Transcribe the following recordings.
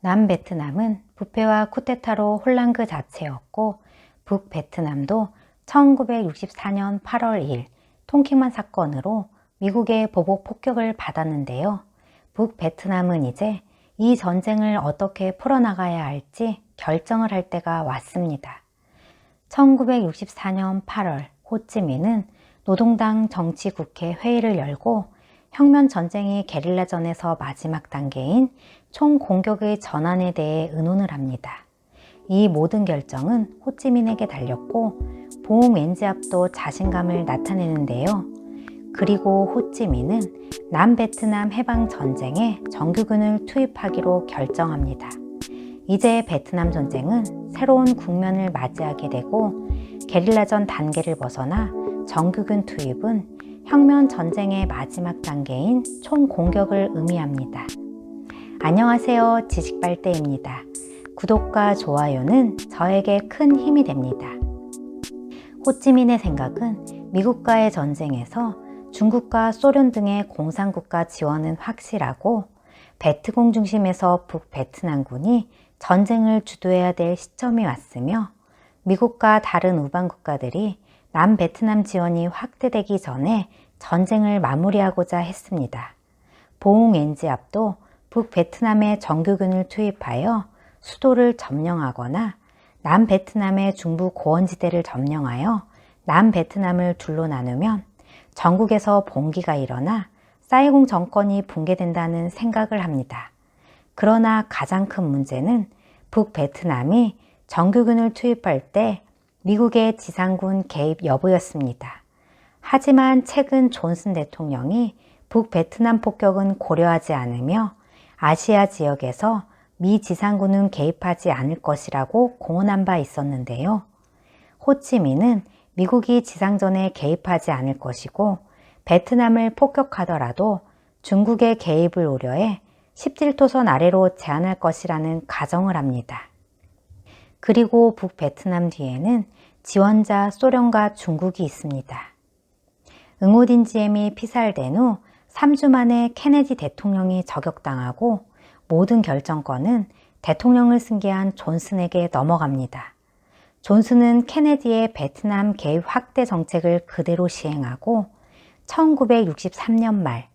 남베트남은 부패와 쿠데타로 혼란 그 자체였고, 북베트남도 1964년 8월 2일 통키만 사건으로 미국의 보복 폭격을 받았는데요. 북베트남은 이제 이 전쟁을 어떻게 풀어나가야 할지 결정을 할 때가 왔습니다. 1964년 8월 호찌민은 노동당 정치국회 회의를 열고 혁명 전쟁이 게릴라전에서 마지막 단계인 총공격의 전환에 대해 의논을 합니다. 이 모든 결정은 호찌민에게 달렸고 봉엔지압도 자신감을 나타내는데요. 그리고 호찌민은 남베트남 해방 전쟁에 정규군을 투입하기로 결정합니다. 이제 베트남 전쟁은 새로운 국면을 맞이하게 되고 게릴라전 단계를 벗어나 정규군 투입은 혁명 전쟁의 마지막 단계인 총공격을 의미합니다. 안녕하세요. 지식발대입니다. 구독과 좋아요는 저에게 큰 힘이 됩니다. 호찌민의 생각은 미국과의 전쟁에서 중국과 소련 등의 공산국가 지원은 확실하고 베트공 중심에서 북베트남군이 전쟁을 주도해야 될 시점이 왔으며 미국과 다른 우방 국가들이 남베트남 지원이 확대되기 전에 전쟁을 마무리하고자 했습니다. 봉엔지압도 북베트남에 정규군을 투입하여 수도를 점령하거나 남베트남의 중부 고원지대를 점령하여 남베트남을 둘로 나누면 전국에서 봉기가 일어나 사이공 정권이 붕괴된다는 생각을 합니다. 그러나 가장 큰 문제는 북베트남이 정규군을 투입할 때 미국의 지상군 개입 여부였습니다. 하지만 최근 존슨 대통령이 북베트남 폭격은 고려하지 않으며 아시아 지역에서 미 지상군은 개입하지 않을 것이라고 공언한 바 있었는데요. 호찌민은 미국이 지상전에 개입하지 않을 것이고 베트남을 폭격하더라도 중국의 개입을 우려해 17도선 아래로 제한할 것이라는 가정을 합니다. 그리고 북베트남 뒤에는 지원자 소련과 중국이 있습니다. 응오딘지엠이 피살된 후 3주 만에 케네디 대통령이 저격당하고 모든 결정권은 대통령을 승계한 존슨에게 넘어갑니다. 존슨은 케네디의 베트남 개입 확대 정책을 그대로 시행하고 1963년 말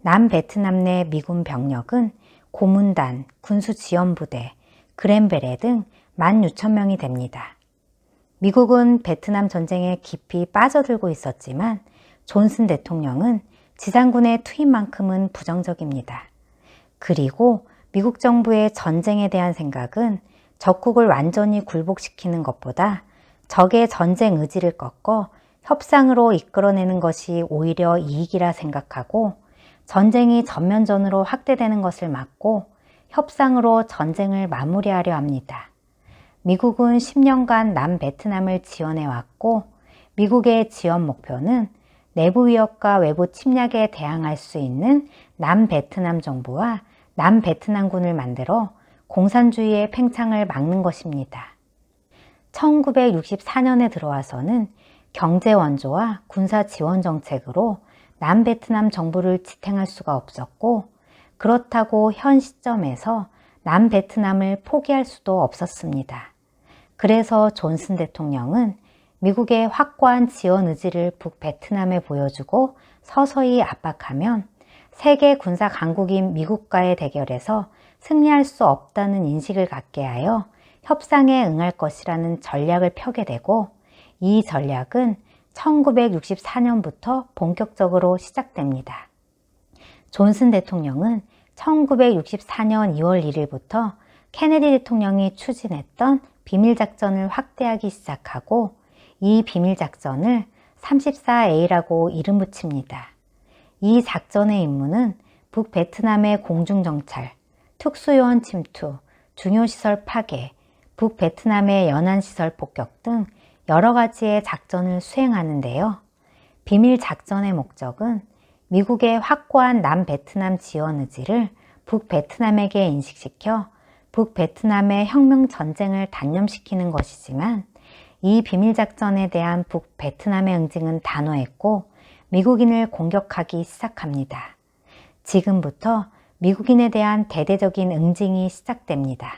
남베트남 내 미군 병력은 고문단, 군수지원부대, 그랜베레 등 16,000명이 됩니다. 미국은 베트남 전쟁에 깊이 빠져들고 있었지만 존슨 대통령은 지상군의 투입만큼은 부정적입니다. 그리고 미국 정부의 전쟁에 대한 생각은 적국을 완전히 굴복시키는 것보다 적의 전쟁 의지를 꺾어 협상으로 이끌어내는 것이 오히려 이익이라 생각하고 전쟁이 전면전으로 확대되는 것을 막고 협상으로 전쟁을 마무리하려 합니다. 미국은 10년간 남베트남을 지원해왔고 미국의 지원 목표는 내부 위협과 외부 침략에 대항할 수 있는 남베트남 정부와 남베트남군을 만들어 공산주의의 팽창을 막는 것입니다. 1964년에 들어와서는 경제 원조와 군사 지원 정책으로 남베트남 정부를 지탱할 수가 없었고 그렇다고 현 시점에서 남베트남을 포기할 수도 없었습니다. 그래서 존슨 대통령은 미국의 확고한 지원 의지를 북베트남에 보여주고 서서히 압박하면 세계 군사 강국인 미국과의 대결에서 승리할 수 없다는 인식을 갖게 하여 협상에 응할 것이라는 전략을 펴게 되고 이 전략은 1964년부터 본격적으로 시작됩니다. 존슨 대통령은 1964년 2월 1일부터 케네디 대통령이 추진했던 비밀작전을 확대하기 시작하고 이 비밀작전을 34A라고 이름 붙입니다. 이 작전의 임무는 북베트남의 공중정찰, 특수요원 침투, 중요시설 파괴, 북베트남의 연안시설 폭격 등 여러 가지의 작전을 수행하는데요. 비밀작전의 목적은 미국의 확고한 남베트남 지원 의지를 북베트남에게 인식시켜 북베트남의 혁명 전쟁을 단념시키는 것이지만 이 비밀작전에 대한 북베트남의 응징은 단호했고 미국인을 공격하기 시작합니다. 지금부터 미국인에 대한 대대적인 응징이 시작됩니다.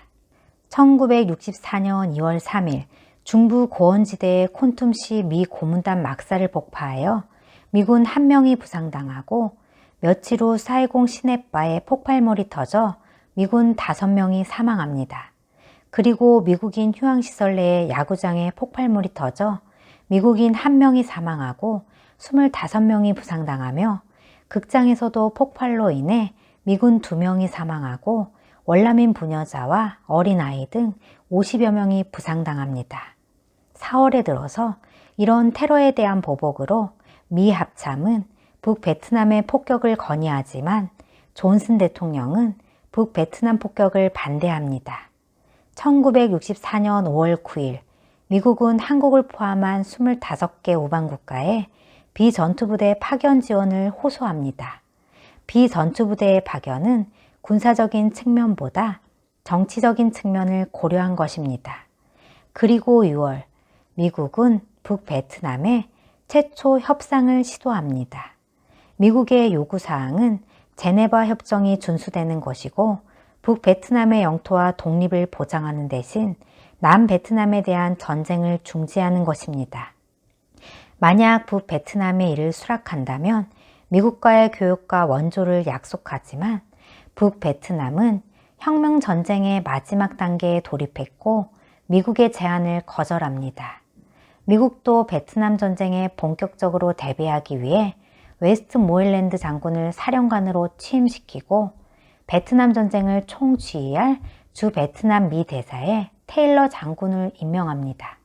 1964년 2월 3일 중부 고원지대의 콘툼시 미 고문단 막사를 폭파하여 미군 1명이 부상당하고 며칠 후 사이공 시내바에 폭발물이 터져 미군 5명이 사망합니다. 그리고 미국인 휴양시설 내에 야구장에 폭발물이 터져 미국인 1명이 사망하고 25명이 부상당하며 극장에서도 폭발로 인해 미군 2명이 사망하고 월남인 부녀자와 어린아이 등 50여 명이 부상당합니다. 4월에 들어서 이런 테러에 대한 보복으로 미 합참은 북베트남의 폭격을 건의하지만 존슨 대통령은 북베트남 폭격을 반대합니다. 1964년 5월 9일 미국은 한국을 포함한 25개 우방국가에 비전투부대 파견 지원을 호소합니다. 비전투부대의 파견은 군사적인 측면보다 정치적인 측면을 고려한 것입니다. 그리고 6월 미국은 북베트남에 최초 협상을 시도합니다. 미국의 요구사항은 제네바 협정이 준수되는 것이고 북베트남의 영토와 독립을 보장하는 대신 남베트남에 대한 전쟁을 중지하는 것입니다. 만약 북베트남이 이를 수락한다면 미국과의 교역과 원조를 약속하지만 북베트남은 혁명전쟁의 마지막 단계에 돌입했고 미국의 제안을 거절합니다. 미국도 베트남 전쟁에 본격적으로 대비하기 위해 웨스트모일랜드 장군을 사령관으로 취임시키고 베트남 전쟁을 총지휘할 주 베트남 미 대사에 테일러 장군을 임명합니다.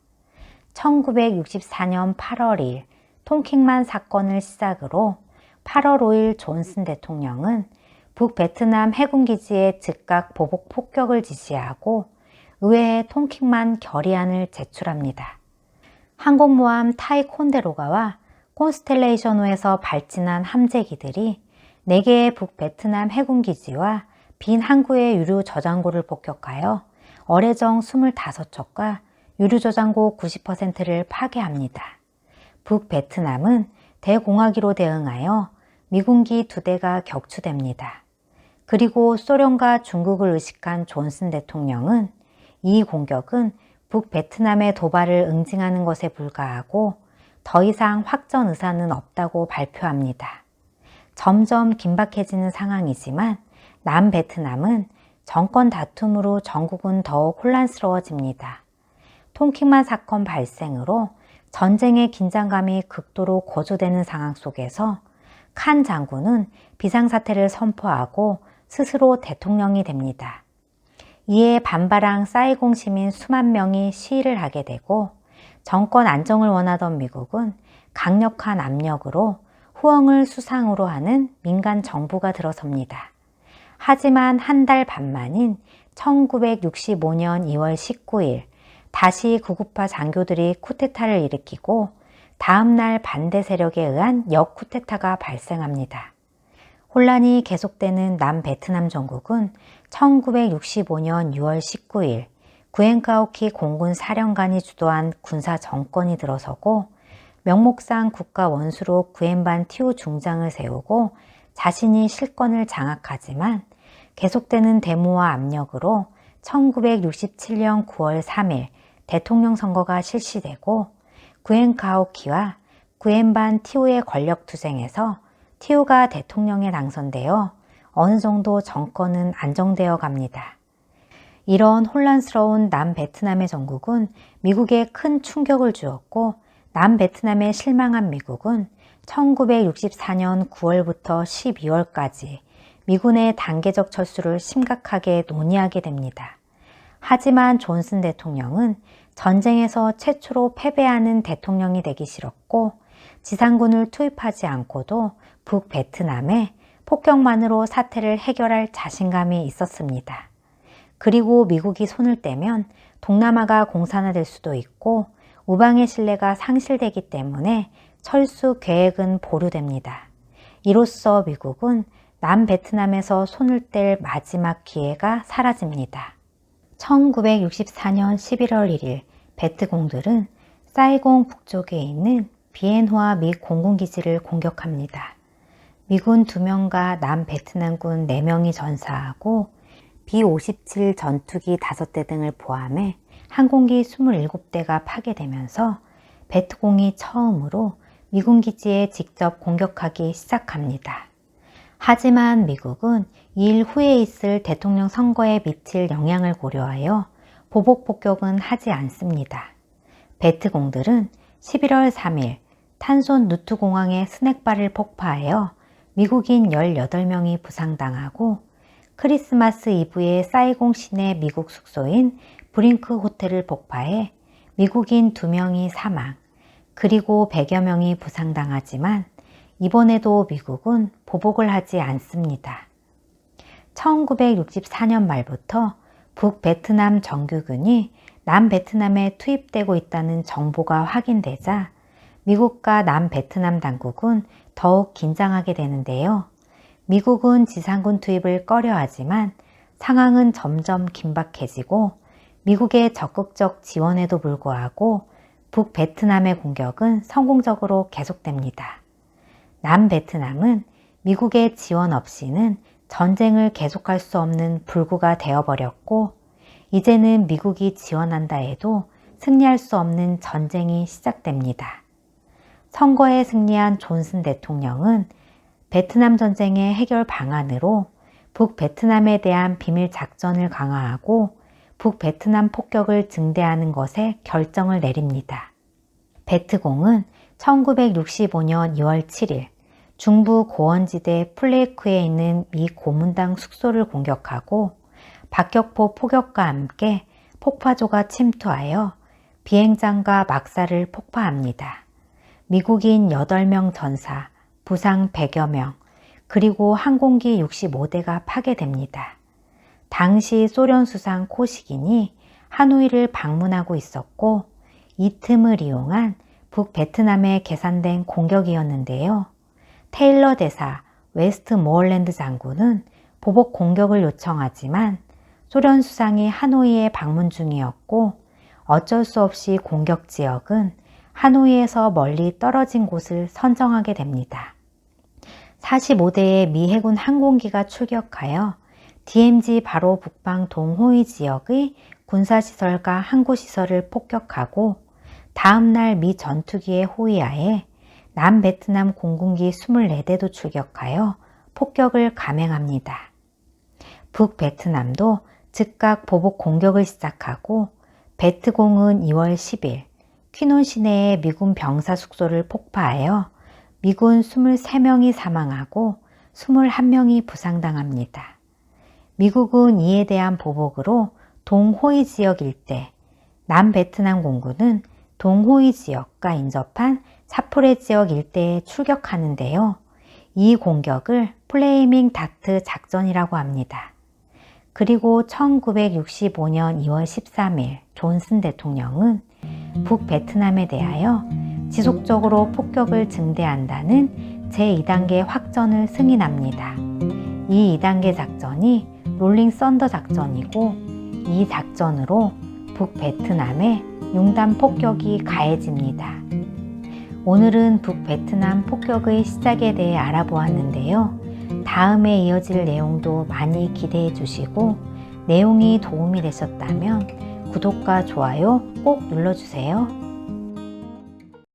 1964년 8월 2일 tonkinman 사건을 시작으로 8월 5일 존슨 대통령은 북베트남 해군기지에 즉각 보복 폭격을 지시하고 의회에 tonkinman 결의안을 제출합니다. 항공모함 타이콘데로가와 콘스텔레이션호에서 발진한 함재기들이 4개의 북베트남 해군기지와 빈 항구의 유류 저장고를 폭격하여 어뢰정 25척과 유류 저장고 90%를 파괴합니다. 북베트남은 대공화기로 대응하여 미군기 2대가 격추됩니다. 그리고 소련과 중국을 의식한 존슨 대통령은 이 공격은 북베트남의 도발을 응징하는 것에 불과하고 더 이상 확전 의사는 없다고 발표합니다. 점점 긴박해지는 상황이지만 남베트남은 정권 다툼으로 전국은 더욱 혼란스러워집니다. tonkinman 사건 발생으로 전쟁의 긴장감이 극도로 고조되는 상황 속에서 칸 장군은 비상사태를 선포하고 스스로 대통령이 됩니다. 이에 반발한 사이공 시민 수만 명이 시위를 하게 되고 정권 안정을 원하던 미국은 강력한 압력으로 후엉을 수상으로 하는 민간 정부가 들어섭니다. 하지만 한 달 반 만인 1965년 2월 19일 다시 구구파 장교들이 쿠데타를 일으키고 다음날 반대 세력에 의한 역쿠데타가 발생합니다. 혼란이 계속되는 남베트남 정국은 1965년 6월 19일 구엔카오키 공군 사령관이 주도한 군사 정권이 들어서고 명목상 국가 원수로 구엔반 티우 중장을 세우고 자신이 실권을 장악하지만 계속되는 데모와 압력으로 1967년 9월 3일 대통령 선거가 실시되고 구엔카오키와 구엔반 티우의 권력투쟁에서 티우가 대통령에 당선되어 어느 정도 정권은 안정되어 갑니다. 이런 혼란스러운 남베트남의 정국은 미국에 큰 충격을 주었고 남베트남에 실망한 미국은 1964년 9월부터 12월까지 미군의 단계적 철수를 심각하게 논의하게 됩니다. 하지만 존슨 대통령은 전쟁에서 최초로 패배하는 대통령이 되기 싫었고 지상군을 투입하지 않고도 북베트남에 폭격만으로 사태를 해결할 자신감이 있었습니다. 그리고 미국이 손을 떼면 동남아가 공산화될 수도 있고 우방의 신뢰가 상실되기 때문에 철수 계획은 보류됩니다. 이로써 미국은 남베트남에서 손을 뗄 마지막 기회가 사라집니다. 1964년 11월 1일 베트공들은 사이공 북쪽에 있는 비엔호아 미 공군기지를 공격합니다. 미군 2명과 남베트남군 4명이 전사하고 B-57 전투기 5대 등을 포함해 항공기 27대가 파괴되면서 베트공이 처음으로 미군 기지에 직접 공격하기 시작합니다. 하지만 미국은 2일 후에 있을 대통령 선거에 미칠 영향을 고려하여 보복 폭격은 하지 않습니다. 베트공들은 11월 3일 탄손 누트 공항의 스낵바를 폭파하여 미국인 18명이 부상당하고 크리스마스 이브에 사이공 시내 미국 숙소인 브링크 호텔을 폭파해 미국인 2명이 사망, 그리고 100여 명이 부상당하지만 이번에도 미국은 보복을 하지 않습니다. 1964년 말부터 북베트남 정규군이 남베트남에 투입되고 있다는 정보가 확인되자 미국과 남베트남 당국은 더욱 긴장하게 되는데요. 미국은 지상군 투입을 꺼려하지만 상황은 점점 긴박해지고 미국의 적극적 지원에도 불구하고 북베트남의 공격은 성공적으로 계속됩니다. 남베트남은 미국의 지원 없이는 전쟁을 계속할 수 없는 불구가 되어버렸고 이제는 미국이 지원한다 해도 승리할 수 없는 전쟁이 시작됩니다. 선거에 승리한 존슨 대통령은 베트남 전쟁의 해결 방안으로 북베트남에 대한 비밀 작전을 강화하고 북베트남 폭격을 증대하는 것에 결정을 내립니다. 베트공은 1965년 2월 7일 중부 고원지대 플레이크에 있는 미 고문당 숙소를 공격하고 박격포 포격과 함께 폭파조가 침투하여 비행장과 막사를 폭파합니다. 미국인 8명 전사, 부상 100여 명, 그리고 항공기 65대가 파괴됩니다. 당시 소련 수상 코시긴이 하노이를 방문하고 있었고 이 틈을 이용한 북베트남에 계산된 공격이었는데요. 테일러 대사 웨스트모어랜드 장군은 보복 공격을 요청하지만 소련 수상이 하노이에 방문 중이었고 어쩔 수 없이 공격 지역은 하노이에서 멀리 떨어진 곳을 선정하게 됩니다. 45대의 미 해군 항공기가 출격하여 DMZ 바로 북방 동호이 지역의 군사시설과 항구시설을 폭격하고 다음날 미 전투기의 호위하에 남베트남 공군기 24대도 출격하여 폭격을 감행합니다. 북베트남도 즉각 보복 공격을 시작하고 베트공은 2월 10일 퀴논 시내의 미군 병사 숙소를 폭파하여 미군 23명이 사망하고 21명이 부상당합니다. 미국은 이에 대한 보복으로 동호이 지역 일대, 남베트남 공군은 동호이 지역과 인접한 사프레 지역 일대에 출격하는데요. 이 공격을 플레이밍 다트 작전이라고 합니다. 그리고 1965년 2월 13일 존슨 대통령은 북베트남에 대하여 지속적으로 폭격을 증대한다는 제2단계 확전을 승인합니다. 이 2단계 작전이 롤링 썬더 작전이고 이 작전으로 북베트남에 융단 폭격이 가해집니다. 오늘은 북베트남 폭격의 시작에 대해 알아보았는데요. 다음에 이어질 내용도 많이 기대해 주시고 내용이 도움이 되셨다면 구독과 좋아요 꼭 눌러주세요.